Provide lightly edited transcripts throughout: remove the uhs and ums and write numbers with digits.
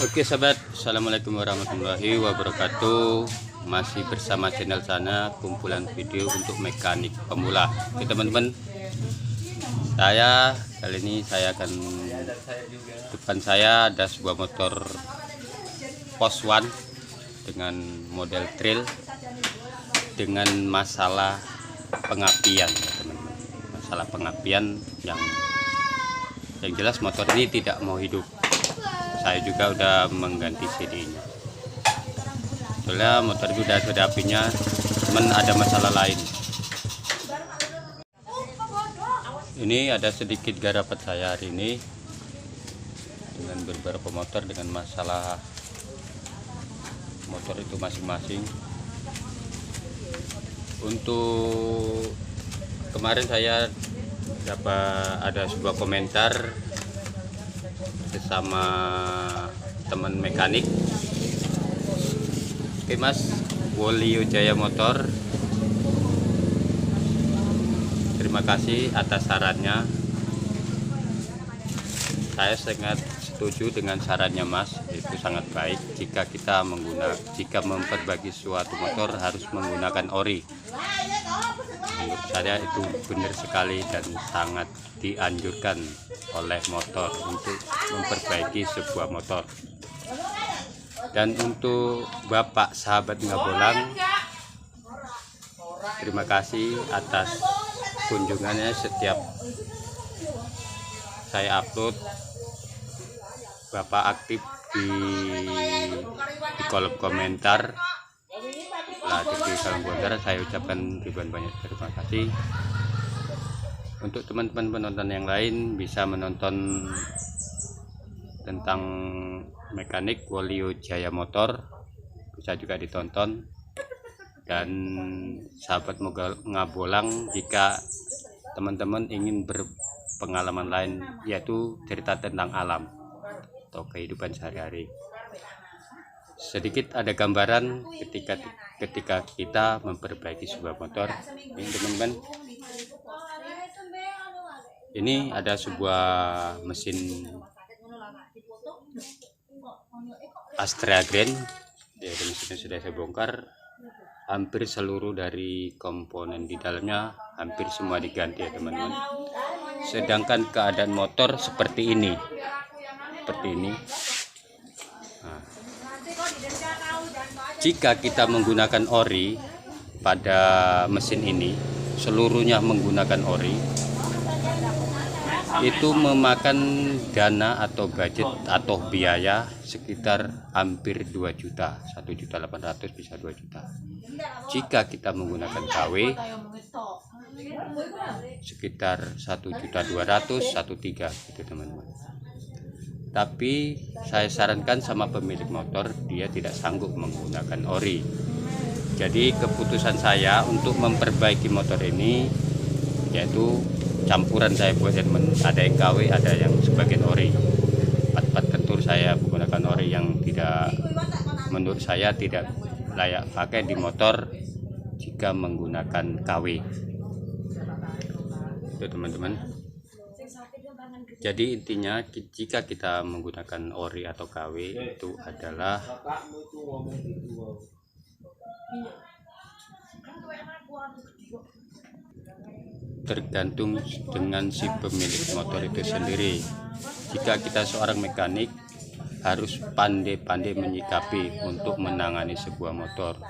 Oke sahabat, assalamualaikum warahmatullahi wabarakatuh. Masih bersama channel Sana, kumpulan video untuk mekanik pemula. Oke teman-teman, kali ini saya akan, depan saya ada sebuah motor Post One dengan model trail dengan masalah pengapian ya teman-teman. Masalah pengapian yang jelas motor ini tidak mau hidup. Saya juga udah mengganti CD-nya. Soalnya motor itu udah ada apinya, cuman ada masalah lain. Ini ada sedikit garapan saya hari ini dengan beberapa motor dengan masalah motor itu masing-masing. Untuk kemarin saya dapat ada sebuah komentar bersama teman mekanik. Oke Mas, Wolio Jaya Motor, terima kasih atas sarannya. Saya sangat setuju dengan sarannya Mas, itu sangat baik jika kita memperbaiki suatu motor harus menggunakan ori. Menurut saya itu benar sekali dan sangat dianjurkan oleh motor untuk memperbaiki sebuah motor. Dan untuk Bapak sahabat Ngabolang, terima kasih atas kunjungannya. Setiap saya upload, Bapak aktif di kolom komentar. Di kolom komentar saya ucapkan ribuan banyak terima kasih. Untuk teman-teman penonton yang lain bisa menonton tentang mekanik Wolio Jaya Motor, bisa juga ditonton. Dan sahabat Ngabolang, jika teman-teman ingin berpengalaman lain, yaitu cerita tentang alam atau kehidupan sehari-hari, sedikit ada gambaran ketika kita memperbaiki sebuah motor. Ini teman-teman, ini ada sebuah mesin Astra Grand. Ya, mesinnya sudah saya bongkar. Hampir seluruh dari komponen di dalamnya hampir semua diganti ya teman-teman. Sedangkan keadaan motor seperti ini, Nah, jika kita menggunakan ori pada mesin ini, seluruhnya menggunakan ori, itu memakan dana atau budget atau biaya sekitar hampir 2 juta, 1.800.000 bisa 2 juta. Jika kita menggunakan KW sekitar 1.200.000, 1.300.000 gitu teman-teman. Tapi saya sarankan sama pemilik motor, dia tidak sanggup menggunakan ori. Jadi keputusan saya untuk memperbaiki motor ini yaitu campuran saya buat teman, ada yang KW, ada yang sebagian ori. Part-part kentur saya menggunakan ori yang tidak, menurut saya tidak layak pakai di motor jika menggunakan KW. Itu teman-teman. Jadi intinya jika kita menggunakan ori atau KW itu adalah tergantung dengan si pemilik motor itu sendiri. Jika kita seorang mekanik harus pandai-pandai menyikapi untuk menangani sebuah motor.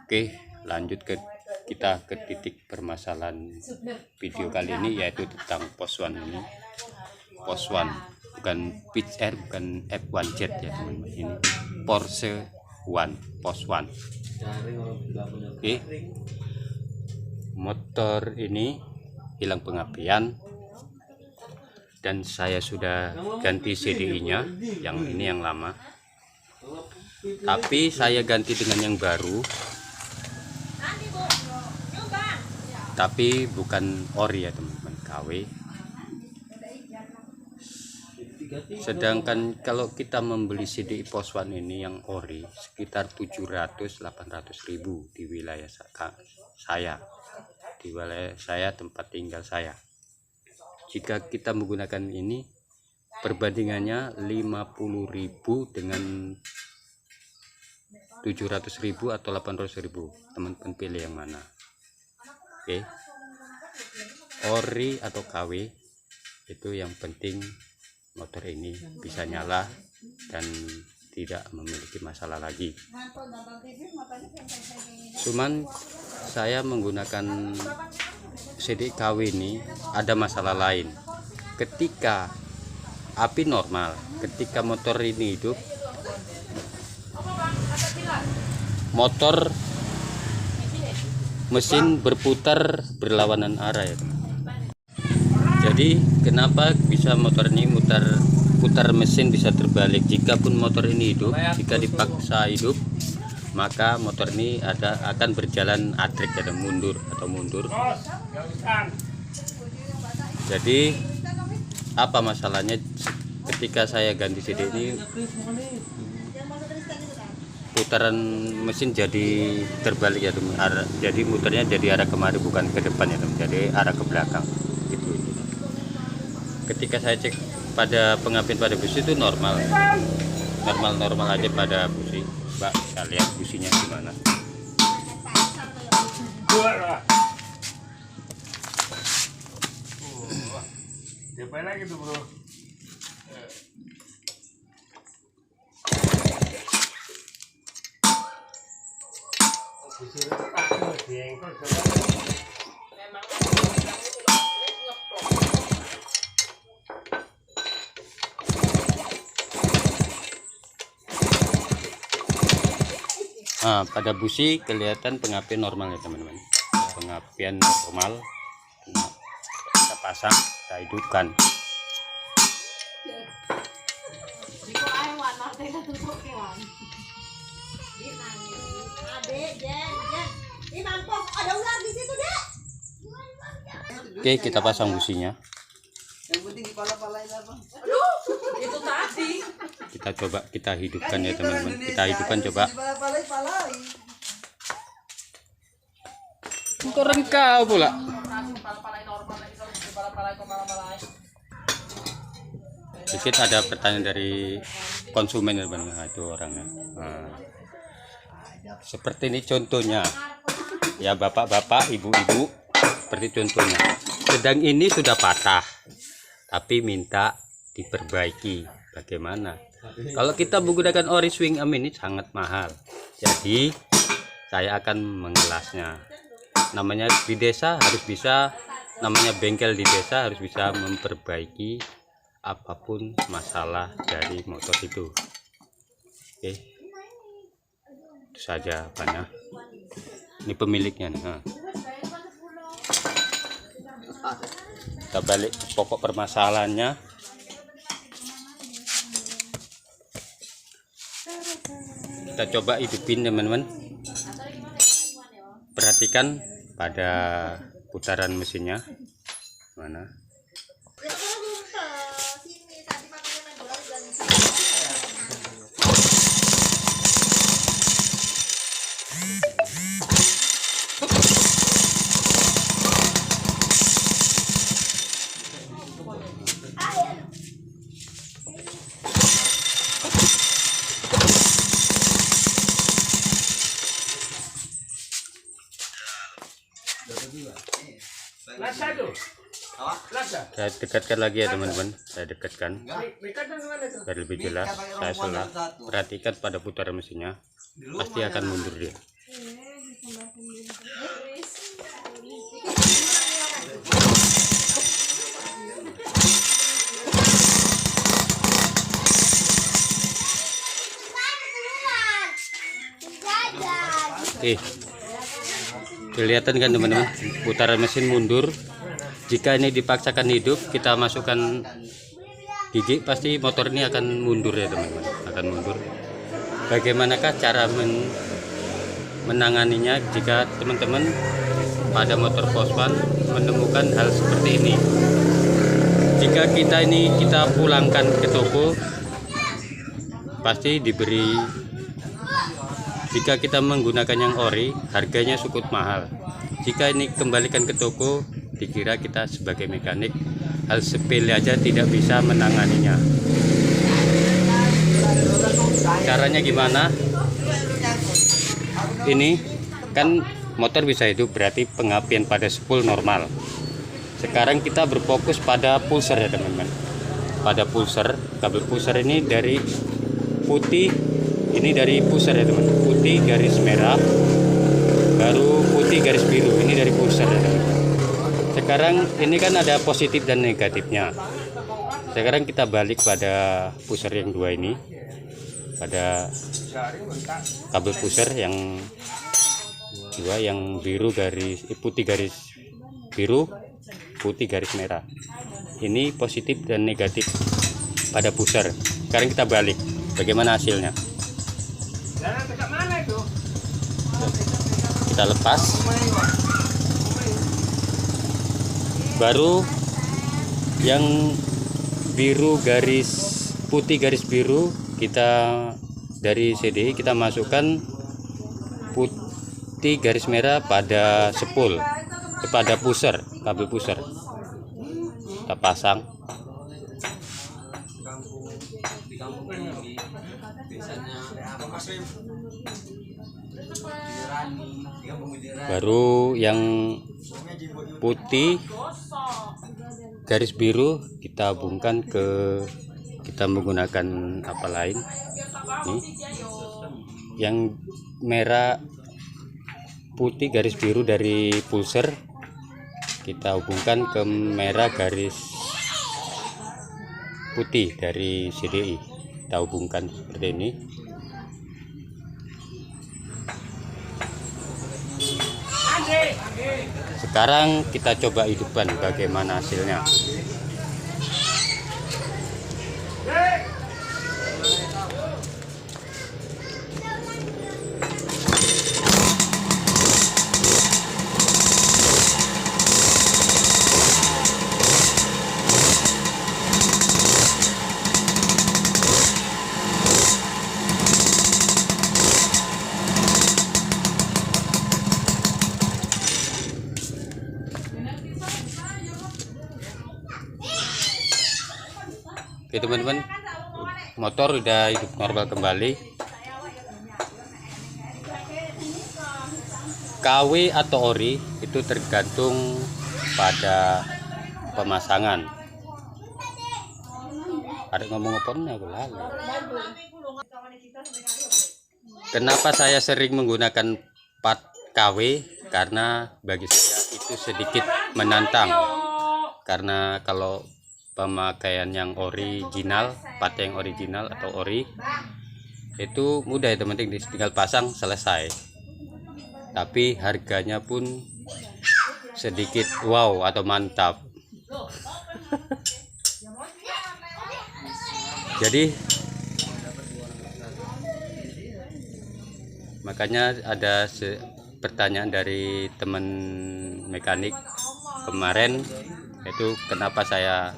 Oke, lanjut kita ke titik permasalahan video kali ini, yaitu tentang Post One ini. Post One, bukan Pitch Air, bukan F1 Jet ya teman-teman. Ini Porsche One, Post One. Oke. Motor ini hilang pengapian dan saya sudah ganti CDI-nya, yang ini yang lama, tapi saya ganti dengan yang baru, tapi bukan ori ya teman-teman, KW. Sedangkan kalau kita membeli CDI Post One ini yang ori sekitar 700-800.000 di wilayah saya, tempat tinggal saya. Jika kita menggunakan ini perbandingannya 50.000 dengan 700.000 atau 800.000. Teman-teman pilih yang mana? Oke. Ori atau KW, itu yang penting motor ini bisa nyala dan tidak memiliki masalah lagi. Cuman saya menggunakan CD KW ini ada masalah lain. Ketika api normal, ketika motor ini hidup, motor mesin berputar berlawanan arah ya. Jadi kenapa bisa motor ini putar mesin bisa terbalik? Jika pun motor ini hidup, jika dipaksa hidup, maka motor ini akan berjalan atrik ya, mundur. Jadi apa masalahnya ketika saya ganti CD ini, putaran mesin jadi terbalik ya, jadi muternya jadi arah kemari bukan ke depan ya, jadi arah ke belakang gitu. Ketika saya cek pada pengapian pada busi itu normal aja pada busi. Mbak, kita lihat businya gimana. Diapain lagi tuh bro? Nah, pada busi kelihatan pengapian normal ya teman-teman. Pengapian normal. Kita pasang, kita hidupkan. Oke, kita pasang businya. Yang penting dipala-palain apa? Aduh, itu tadi. Kita coba, kita hidupkan ya teman-teman. Kita hidupkan coba. Dipala-palain. Kok rengkau pula? Sedikit ada pertanyaan dari konsumen ya teman-teman. Nah, itu orangnya. Nah, seperti ini contohnya. Ya bapak-bapak, ibu-ibu, seperti contohnya. Sedang ini sudah patah, tapi minta diperbaiki. Bagaimana? Kalau kita menggunakan ori swing arm ini sangat mahal. Jadi saya akan mengelasnya. Namanya di desa harus bisa, namanya bengkel di desa harus bisa memperbaiki apapun masalah dari motor itu. Oke, itu saja apanya. Ini pemiliknya nih. Nah. Kita balik pokok permasalahannya. Kita coba hidupin teman-teman. Perhatikan pada putaran mesinnya mana. Saya dekatkan lagi ya teman-teman, saya dekatkan biar lebih jelas. Saya selah, perhatikan pada putaran mesinnya, pasti akan mundur dia. Kelihatan kan teman-teman, putaran mesin mundur. Jika ini dipaksakan hidup, kita masukkan gigi, pasti motor ini akan mundur ya teman-teman, akan mundur. Bagaimanakah cara menanganinya jika teman-teman pada motor Poswan menemukan hal seperti ini? Jika kita pulangkan ke toko, pasti diberi. Jika kita menggunakan yang ori, harganya cukup mahal. Jika ini kembalikan ke toko, dikira kita sebagai mekanik hal sepele aja tidak bisa menanganinya. Caranya gimana? Ini kan motor bisa hidup, berarti pengapian pada spool normal. Sekarang kita berfokus pada pulser ya teman-teman. Pada pulser, kabel pulser ini dari putih, ini dari pulser ya teman-teman. Putih garis merah, baru putih garis biru, ini dari pulser ya teman-teman. Sekarang ini kan ada positif dan negatifnya. Sekarang kita balik pada pusher yang dua ini, pada kabel pusher yang dua, yang biru garis putih garis biru, putih garis merah. Ini positif dan negatif pada pusher. Sekarang kita balik, bagaimana hasilnya? Kita lepas, baru yang biru garis putih garis biru kita dari CDI kita masukkan putih garis merah pada spool, kepada pusher, kabel pusher kita pasang. Baru yang putih garis biru kita hubungkan ke, kita menggunakan apa lain nih, yang merah putih garis biru dari pulser kita hubungkan ke merah garis putih dari CDI, kita hubungkan seperti ini. Sekarang kita coba hidupkan bagaimana hasilnya. Oke teman-teman, motor udah hidup normal kembali. KW atau ori itu tergantung pada pemasangan. Ada ngomong apa nih aku lalu. Kenapa saya sering menggunakan part KW? Karena bagi saya itu sedikit menantang. Karena kalau pemakaian yang original, part yang original atau ori itu mudah ya teman-teman, tinggal pasang selesai. Tapi harganya pun sedikit wow atau mantap. Jadi makanya ada pertanyaan dari teman mekanik kemarin, itu kenapa saya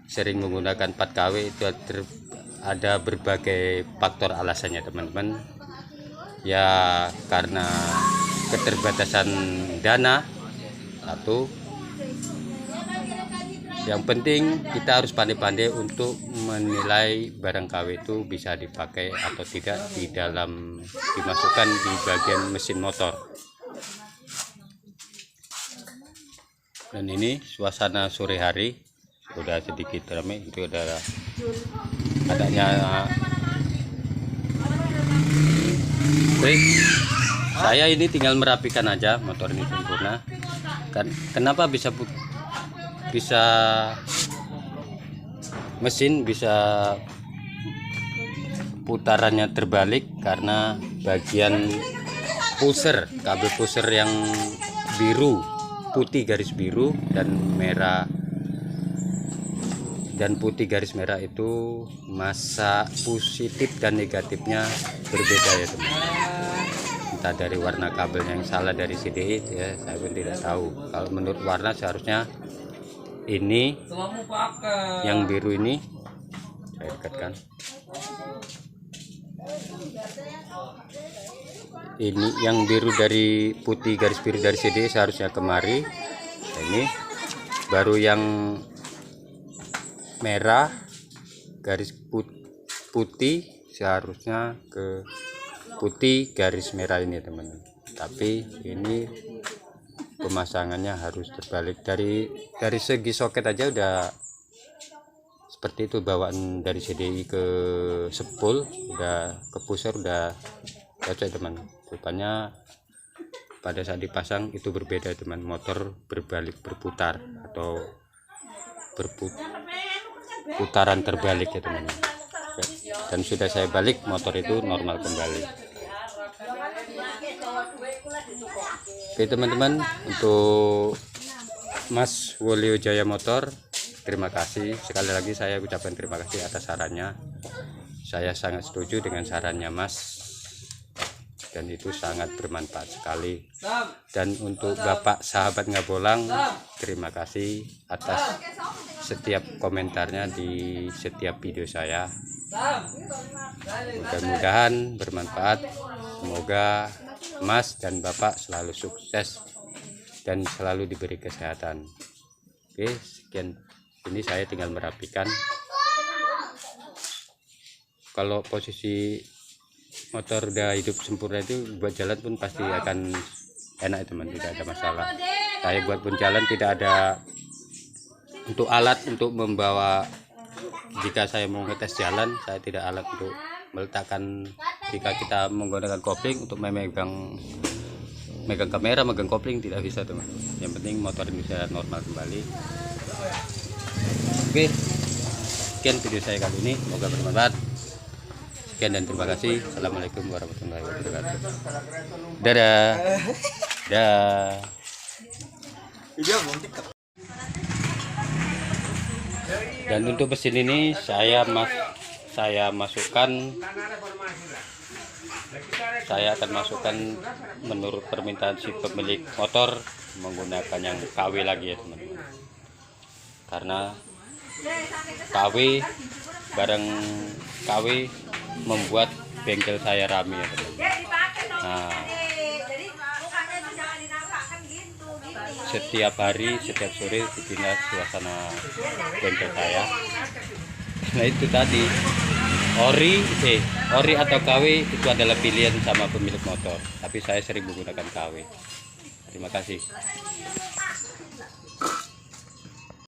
sering menggunakan 4KW. Itu ada berbagai faktor alasannya teman-teman ya, karena keterbatasan dana satu. Yang penting kita harus pandai-pandai untuk menilai barang KW itu bisa dipakai atau tidak di dalam, dimasukkan di bagian mesin motor. Dan ini suasana sore hari udah sedikit ramai, itu udah adanya saya ini tinggal merapikan aja, motor ini sempurna. Kenapa bisa mesin bisa putarannya terbalik? Karena bagian pusher, kabel pusher yang biru, putih garis biru dan merah dan putih garis merah itu masa positif dan negatifnya berbeda ya teman-teman. Entah dari warna kabelnya yang salah dari CDI ya, saya pun tidak tahu. Kalau menurut warna seharusnya ini yang biru ini saya dekatkan, ini yang biru dari putih garis biru dari CDI seharusnya kemari. Ini baru yang merah garis putih seharusnya ke putih garis merah ini teman-teman, tapi ini pemasangannya harus terbalik. Dari segi soket aja udah seperti itu, bawaan dari CDI ke spool udah ke pusher udah cocok teman. Rupanya pada saat dipasang itu berbeda teman, motor berbalik berputar atau putaran terbalik ya teman. Dan sudah saya balik, motor itu normal kembali. Oke teman-teman, untuk Mas Wolio Jaya Motor, terima kasih sekali lagi, saya ucapkan terima kasih atas sarannya. Saya sangat setuju dengan sarannya Mas, dan itu sangat bermanfaat sekali. Dan untuk Bapak sahabat Ngabolang, terima kasih atas setiap komentarnya di setiap video saya. Mudah-mudahan bermanfaat. Semoga Mas dan Bapak selalu sukses dan selalu diberi kesehatan. Oke, sekian. Ini saya tinggal merapikan. Kalau posisi motor udah hidup sempurna itu, buat jalan pun pasti akan enak teman, tidak ada masalah. Saya buat pun jalan tidak ada untuk alat untuk membawa. Jika saya mau ngetes jalan, saya tidak alat untuk meletakkan. Jika kita menggunakan kopling untuk memegang kamera, megang kopling, tidak bisa teman. Yang penting motor ini bisa normal kembali. Oke, sekian video saya kali ini, semoga bermanfaat. Sekian dan terima kasih. Assalamualaikum warahmatullahi wabarakatuh. Dadah. Dadah. Dan untuk mesin ini saya akan masukkan menurut permintaan si pemilik motor, menggunakan yang KW lagi ya teman-teman. Karena barang KW membuat bengkel saya rame ya teman. Nah, setiap hari, setiap sore dipindah suasana bengkel saya. Nah itu tadi, ori atau KW itu adalah pilihan sama pemilik motor, tapi saya sering menggunakan KW. Terima kasih.